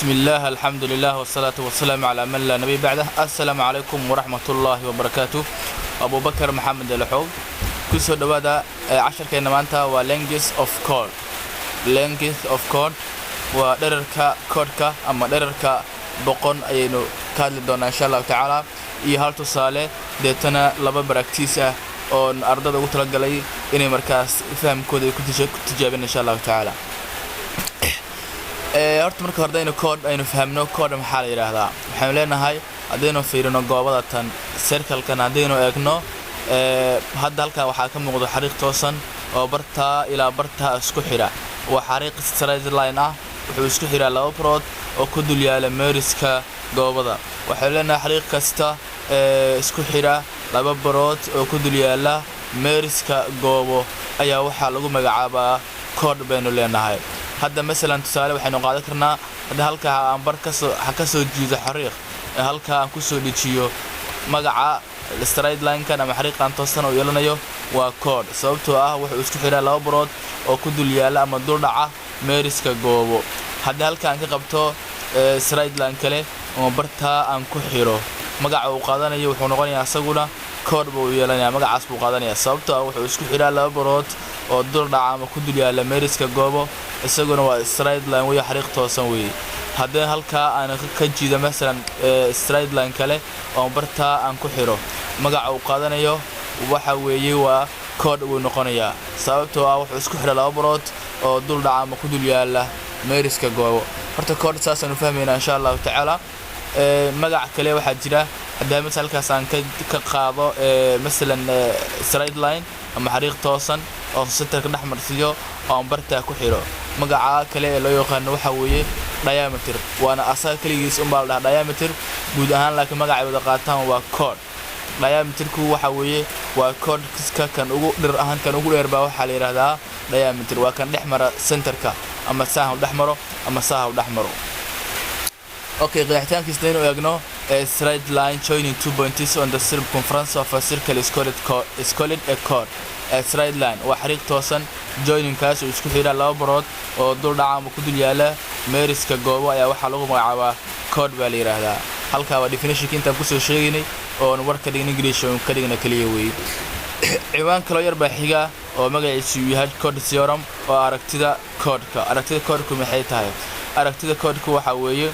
بسم الله الحمد لله والصلاة والسلام على من لا نبي بعده. السلام عليكم ورحمة الله وبركاته. أبو بكر محمد الحوب كسر دوادا عشر كينا مانتا و language of code ودررك كودك أما دررك بقون أينو كادل دونا إن شاء الله تعالى هل تصالح ديتنا لبا براكتيسة أو أرضا دو تلقلي إني مركز فهم كود كنت تجابين إن شاء الله تعالى. horta marka hore aynu code aynu fahamno code maxaa la yiraahdaa waxaan leenahay hadaynu fiirino goobada tan circle-kan hadaynu eegno hadda halka waxa ka muuqdo xariiq toosan oo barta ilaa barta isku xira waa xariiq straight line ah wuxuu isku xiraa laba barood oo ku dul yaala meeriska goobada waxaan leenahay xariiq kasta isku xira laba barood oo ku dul yaala meeriska goobo ayaa waxa lagu magacaabaa code baynu leenahay. هذا مثلاً تسأله وحنا قاعد كرنا هذا هالك عم بركس حكسو جيز حريق هالك عم كسو ديشيو مجا السترايد لاين كان محريق عن توصلنا ويلا نيو وكود سببته وإستفيد على أبرد أو كدول يلا أما دور دعاء ميرس كجوابه هذا هالك عن كقبته سترايد لاين كله وبرتها عن كحيرو مجا وقادنا يو وحنا قاني أسقونا كود بويلا نيا مجا عصب وقادنا سببته وإستفيد على أبرد أو دور دعاء ما كدول يلا ميرس كجوابه isaguna waa straight line way xariiq toosan way hadda halka aan ka jiido mesela straight line kale oo barta aan ku xiro magaca uu qaadanayo waxa weeye waa code uu noqonaya sababtoo ah wuxuu isku xiraa laba barood oo dul dhaca ama ku dul yaala meeriska goobo horta code saasan u fahmayna insha Allah ta'ala magaca kale waxa jira hadda misalkaas aan ka qaado mesela straight line ama xariiq toosan oo center ka dhaxmarsiyo oo barta ku xiro magaca kale ee loo yaqaan waxa weeye diameter waana asaga kaligiis u baal diameter guud ahaan laakiin magaca wada qaataan waa code diameterku waxa weeye waa code kan ugu dhir ahaan kan ugu dheer baa waxa la yiraahdaa diameter waa kan dhexmara centerka ama saaha dhexmaro ama saaha dhexmaro okay qeexitaankiisa inuu eegno straight line joining two points on the circumference of a circle is called a chord. straight line waa xariiq toosan joining kaas oo isku xira laba barood oo dul dhaca ama ku dul yaala meeriska goobo ayaa waxa lagu magacaabaa code baa la yiraahdaa halka waa definition inta ku soo sheegnay oo warka dhigin English oo ka dhigna kaliya weey ciwaan kale yar baa xiga oo magaciisu yahay code theorem oo aragtida code-ku maxay tahay aragtida code-ku waxa weeye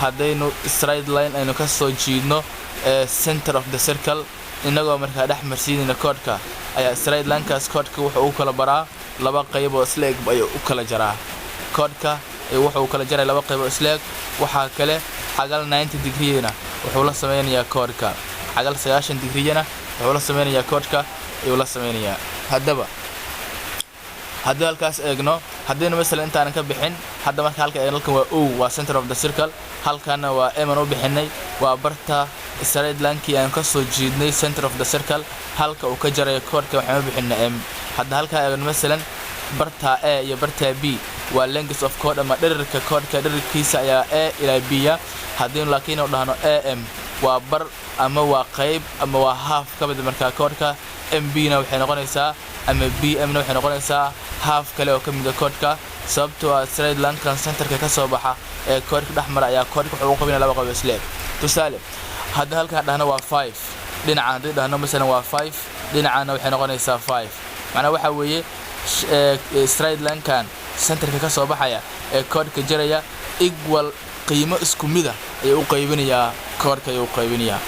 hadaynu straight line aynu ka soo jiidno center of the circle inagoo markaa dhex marsiinayna code-ka ayaa straight line-kaas code-ka wuxuu u kala baraa laba qayb oo isla eg ayuu u kala jaraa code-ka wuxuu kala jaray laba qayb oo isla eg waxa kale xagal 90 degree-na wuxuu la sameeyaa code-ka xagal 90 degree-na wuxuu la sameeyaa code-ka ayuu la sameeyaa haddaba halkaas eegno hadaynu mesela intaan ka bixin hadda marka halka halkan waa center of the circle halkana waa m oo bixinay waa barta straight line-kii aan ka soo jiidnay center of the circle halka uu ka jaray code-ka waxaan bixinay m hadda halka eegno mesela barta a iyo barta b waa length of code ama dhererka code-ka dhererkiisa ayaa a ilaa b ya hadaynu laakiin oo dhahno am waa bar ama waa qayb ama waa half ka mid marka code-ka mb na waxay noqonaysaa ama bm na waxay noqonaysaa half kale oo ka mid ah code-ka sababtoo ah straight line-kan center-ka ka soo baxa ee code-ka dhaxmara ayaa code-ka wuxuu u qabinaa laba qayb isla eg tusaale hadda halka dhahno waa 5 dhinaca hadii dhahno mesela waa 5 dhinacana waxay noqonaysaa 5 macna waxa weeye straight line-kan center-ka ka soo baxaya ee code-ka jaraya equal qiimo isku mid ah ay u qaybinayaa code-ka ay u qaybinayaa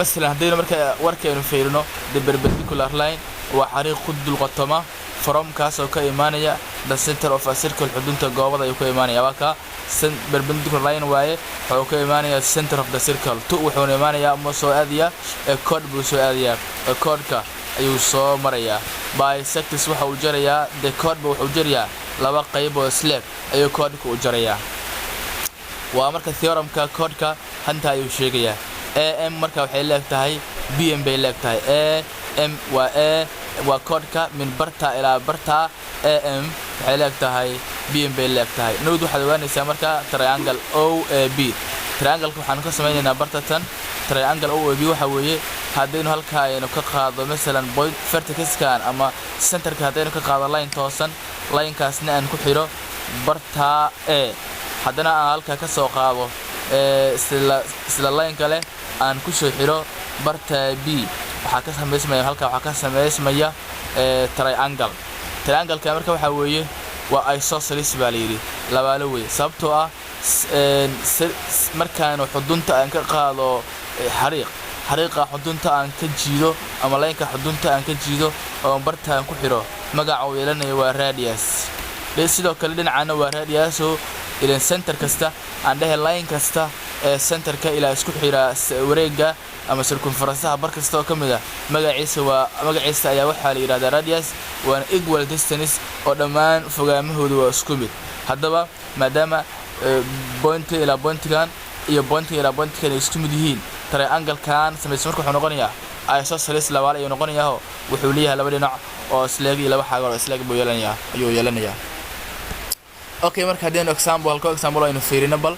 مثلا hadaynu marka warkaynu fiirino the perpendicular line waa xariiq ku dul qotoma from kaas oo ka imaanaya the center of a circle xudunta goobada ay ku imaanaya waa ka perpendicular line waaye wuxuu ka imaanaya center of the circle to wuxuu imaanaya ama soo aadiya code buu soo aadiya code-ka ayuu soo maraya bisects waxa uu jarayaa the code buu wuxuu jarayaa laba qayb oo isla eg ayuu code-ka u jarayaa waa marka theorem-ka code-ka hanta ayuu sheegayaa am marka waxay leegtahay bm bay leegtahay am waa code-ka min barta ilaa barta am waxay leegtahay bm bay leegtahay nowd waxaad ogaanaysaa marka triangle OAB triangle-ka waxaan ka sameynaynaa barta tan triangle OAB waxa weeye hadaynu halka aynu ka qaado mesela point vertex-kan ama center-ka hadaynu ka qaado line toosan line-kaasna aan ku xiro barta haddana aan halka ka soo qaado isla line kale aan ku soo xiro barta B waxa ka sameysmaya halka waxa ka sameysmaya triangle ka marka waxa weeye waa isosceles baa la yiri labaalo weey sababtoo ah markaan xudunta aan ka qaado xariiqa xudunta aan ka jiido ama line-ka xudunta aan ka jiido oo barta aan ku xiro magaca uu yeelanayo waa radius sidoo kale dhinacana waa radius oo ilaa center kasta aan dhahay line kasta ee centerka ilaa isku xira wareega ama circumference bar kasta oo kamid ah magaciisa ayaa waxa la yiraahdaa radius waa equal distance oo dhamaan fogaamahoodu waa isku mid haddaba maadaama point ila pointkan iyo point ila pointkan isku mid yihiin triangle kan sameeyay marka wuxuu noqonayaa isosceles labaal ayuu noqonayaa wuxuu leeyahay laba dhinac oo isleeg iyo laba xagal oo isleeg buu yeelanayaa okay marka hadeen example aynu fiirino bal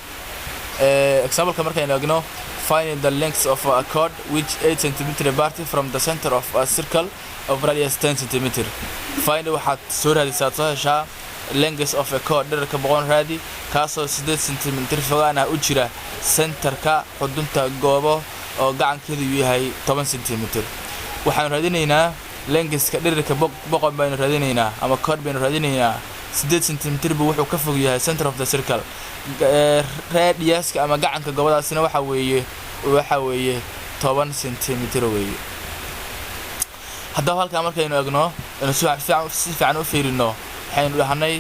example ka marka aynu eegno find the length of a chord which 8 cm apart from the center of a circle of radius 10 cm find waxaad soo raadisaa soo heshaa length of a chord dhererka boqon raadi kaasoo 8 cm fogaana u jira centerka xudunta goobo oo gacankeedu yahay 10 cm waxaan raadinaynaa lengthka dhererka boqon baynu raadinaynaa ama chord baynu raadinaynaa 8 cm buu wuxuu ka fog yahay center of the circle radius ama gacanka gobadaasina waxa weeye 10 cm weeye haddaba halka markaynu eegno inuu si fiican u fiirino waxaynu dhahnay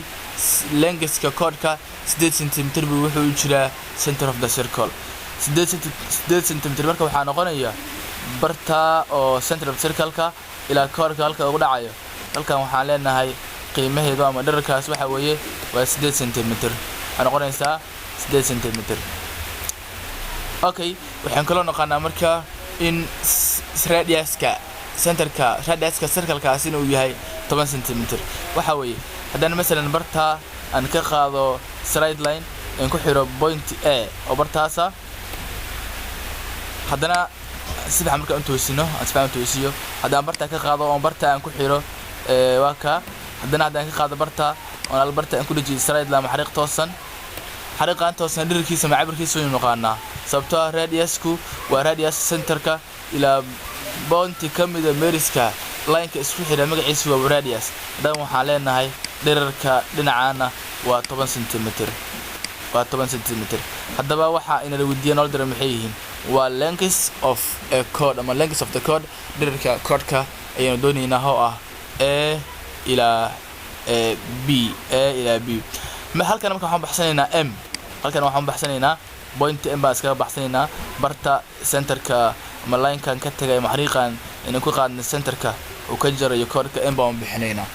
lengthka chordka 8 cm buu wuxuu u jiraa center of the circle 8 cm marka waxa noqonaya barta oo center of circle-ka ilaa chordka halka ugu dhacayo halkan waxaan leenahay qiimaheedu ama dhererkaas waxa weeye waa 8 cm waxay noqonaysaa 8 cm okay waxaan kala noqonaa marka in radiuska circle-kaas inuu yahay 10 cm waxa weeye haddana mesela barta aan ka qaado straight line aan ku xiro point A oo bartaasa haddana sida marka aan toosiyo haddaan barta ka qaado oo barta aan ku xiro waa ka haddana haddaan ka qaado barta oo albarta aan ku dhajiyo straight line xariiq toosan dhererkiisa ama cabirkiisa waynu naqaanaa sababtoo ah radiusku waa radius centerka ilaa point kamida meriska line-ka isku xira magaciisa waa radius haddana waxaan leenahay dhererka dhinacana waa 10 cm haddaba waxa inala weydiiyeen oo dherer maxay yihiin waa length of a chord ama length of the chord dhererka chordka ayaynu doonaynaa oo ah A ilaa B halkan marka waxaan baxsanaynaa M halkan waxaan baxsanaynaa point M baa iska baxsanaynaa barta centerka ama line-kan ka tagay xariiqan inaan ku qaadno centerka oo ka jarayo chordka M baan bixinaynaa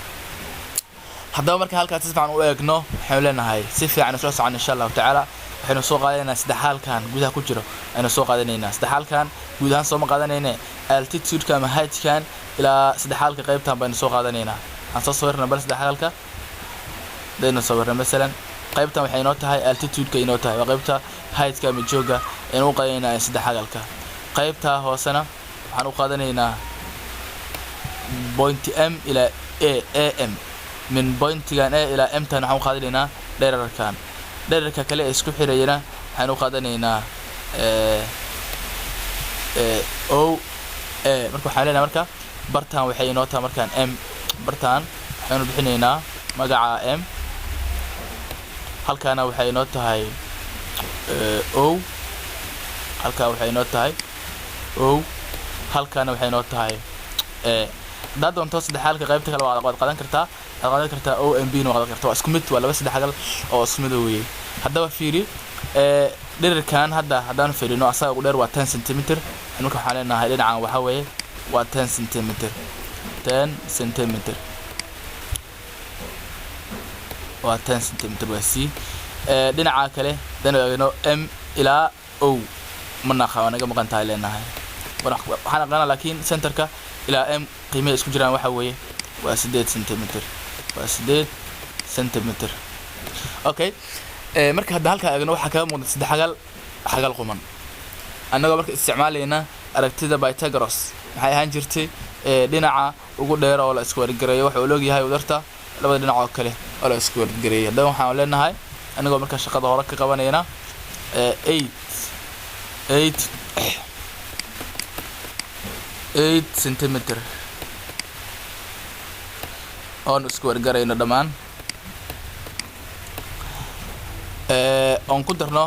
haddaba marka halkaas si fiican u eegno waxaan leenahay si fiican isla socon insha Allah taala waxaynu soo qaadanaynaa saddexaalkan gudaha ku jiro aynu soo qaadanaynaa saddexaalkan gudaha soo ma qaadanaynaa altitude-ka ama height-kan ilaa saddexaalka qaybtan baynu soo qaadanaynaa aan soo sawirnaa bal saddexaalka deena sawirna mesela qaybtan waxay inoo tahay altitude-ka inoo tahay waa qaybta height-ka ama jooga aynu u qaadanaynaa saddexaalka qaybta hoosena waxaan u qaadanaynaa point M ila AM min pointigan A ila M tan waxaan u qaadanaynaa dhererka kale isku xirayna waxaan u qaadanaynaa O A marka waxaan leenahay marka bartaan waxay inoo tahay markaan M bartaan waxaanu bixinaynaa magaca M halkaana waxay inoo tahay O halka waxay inoo tahay O halkaana waxay inoo tahay dad doonto saddexaalka qaybta kale waa qaadan kartaa OMB no qaadan kartaa waa isku mid waa laba saddexagal oo isku mid weeye haddaba fiiri dhererkan haddaan fiirino asaga ugu dheer waa 10 cm marka waxaan leenahay dhinacan waxa weeye waa 10 cm waa 10 cm waa C dhinaca kale dan eegno M ilaa O mana naga maqan tahay leenahay waxaan aqaanaa laakiin centerka ilaa M qiimaha isku jiraan waxa weeye waa 8 cm okay marka hadda halka eegno waxa ka muuqda saddex xagal quman anagoo marka isticmaalayna aragtida Pythagoras maxay ahaan jirtay dhinaca ugu dheer oo la isku wargareeyo waxa uu loogayahay wadarta labada dhinac oo kale oo la isku wargareeyo haddaba waxaan leenahay anigoo marka shaqada hore ka qabanayna 8 centimeter oon isku wargarayno dhammaan oon ku darno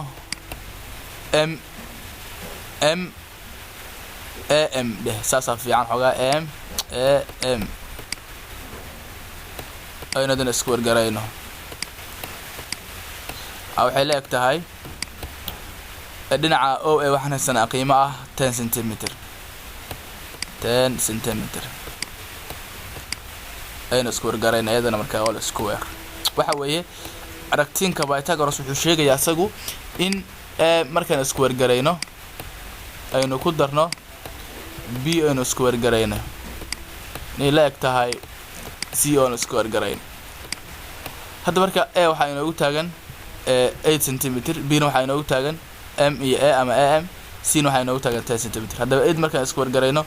m deh saasaa fiican xogaa m aynadan isku wargarayno waxay la eg tahay dhinaca o a waxaan haysanaa qiimo ah 10 centimeter ayna isku wargarayna iyadana markaa all square waxa weeye aragtiinka Pythagoras wuxuu sheegayaa asagu in markaan isku wargarayno aynu ku darno b aynu isku wargarayno inay la eg tahay c oo isku wargarayno hadda marka a waxa inoogu taagan 8 centimeter b na waxa inoogu taagan m iyo a ama am c na waxa inoogu taagan 10 centimeter hadaba 8 markaan isku wargarayno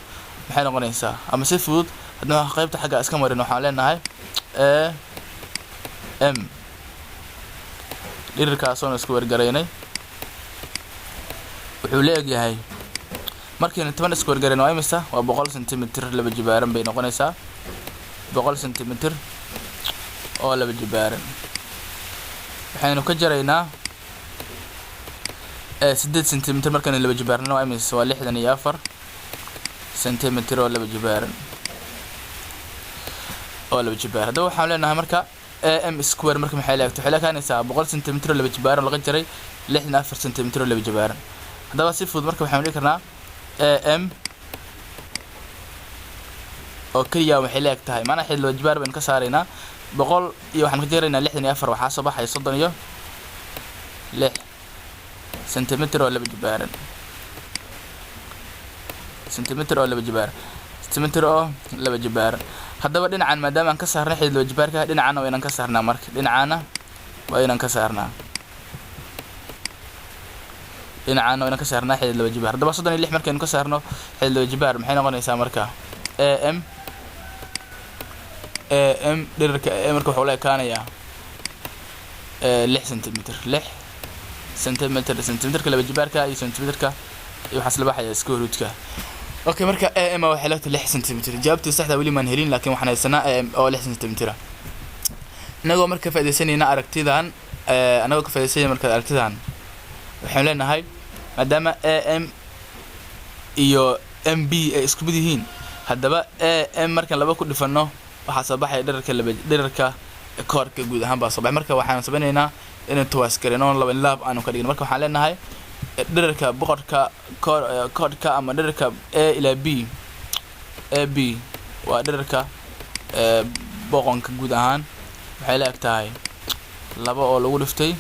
maxay noqonaysaa ama si fudud hadna qaybta xagga iska marino waxaan leenahay m dhirirkaas oo isku wargaraynay wuxuu leeyahay markii 10 isku wargarayno waa imisa waa 100 centimeter laba jibaaran bay noqonaysaa 100 centimeter oo laba jibaaran waxaynu ka jaraynaa 8 centimeter markaan laba jibaarno waa imisa waa 64 centimeter oo laba jibaaran hadaba waxaan leenahay marka am square marka maxay leeyahay waxay leeyahay 100 centimeter laba jibaaran laga jaray 64 centimeter laba jibaaran hadaba si fudud marka waxaan dhigi karnaa am oo kaliya waxay leeyahay maana xid laba jibaar baan ka saaraynaa 100 iyo waxaan ka jaraynaa 64 waxa soo baxay 36 centimeter oo laba jibaaran centimeter oo laba jibaaran hadaba dhinacan maadaama aan ka saarnay xid laba jibaarka dhinacana waa inaan ka saarnaa marka dhinacana waa inaan ka saarnaa xid laba jibaar hadaba 36 markaan ka saarno xid laba jibaar maxay noqonaysaa marka am dhirirka marka wuxuu la ekaanayaa 6 centimeter laba jibaarka iyo centimeterka iyo waxa isla baxaya isku roodka okay marka am waxay leedahay 6 centimeter jawaabtu saxda wali ma helin laakiin waxaan haysanaa am oo 6 centimeter anagoo marka faa'iideysanayna aragtidan waxaan leenahay maadaama am iyo mb ay isku mid yihiin hadaba am markaan laba ku dhifano waxa soo baxay dhirirka koorka guud ahaan baa soo baxay marka waxaan sameeynaa inaan tawaas gareyno laba laab aanu ka dhigno marka waxaan leenahay dhirirka boqorka koorka ama dhirirka a ila b ab waa dhirirka boqonka guud ahaan waxay la eg tahay laba oo lagu dhiftay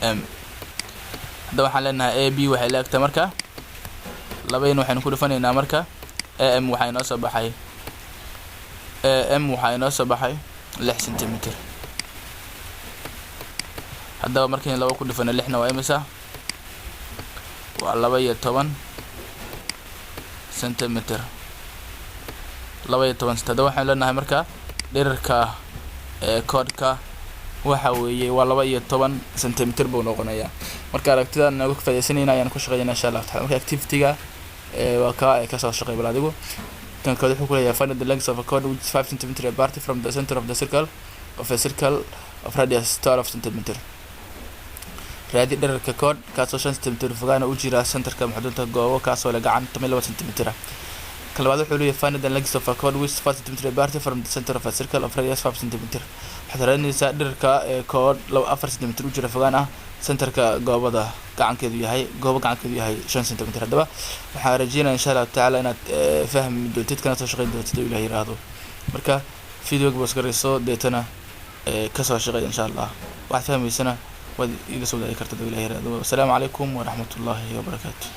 am hadda waxaan leenahay ab waxay la eg tahay marka labayna waxaynu ku dhifanaynaa marka am waxay noo soo baxay 6 centimeter hadaba markii laba ku dhifano 6 na waa imisa waa 12 centimeter 12 hadaba waxaan leenahay marka dhirirka koodka waxa weeye waa 12 centimeter buu noqonayaa marka aragtidan nagu faa'iideysanayna ayaan ku shaqeynaa insha Allah taala marka activity-ga waa ka soo shaqeey bal adigu kan kale wuxuu ku leeyahay find the length of a chord which is 5 centimeter apart from the center of the circle of a circle of radius 12 centimeter raadi dhererka chord kaasoo 5 centimeter fogaana u jira centerka maxduudka goobo kaasoo la gacan 12 centimeter kalabaad wuxuu leeyahay find the length of a chord which is 5 centimeter apart from the center of a circle of radius 5 centimeter waxaad raadinaysaa dhererka chord 4 centimeter u jira fogaan ah centerka goobada gacankeedu yahay 5 centimeter hadaba waxaan rajeynayaa insha Allah taala inaad fahmi doonto kana soo shaqeyn doonto Ilaahay raado marka video-ga boos gareyso deetana ka soo shaqeey insha Allah wax fahmaysana wad ila soo dhigi kartaa Ilaahay raado. Assalaamu calaykum wa rahmatullaahi wa barakaatuh.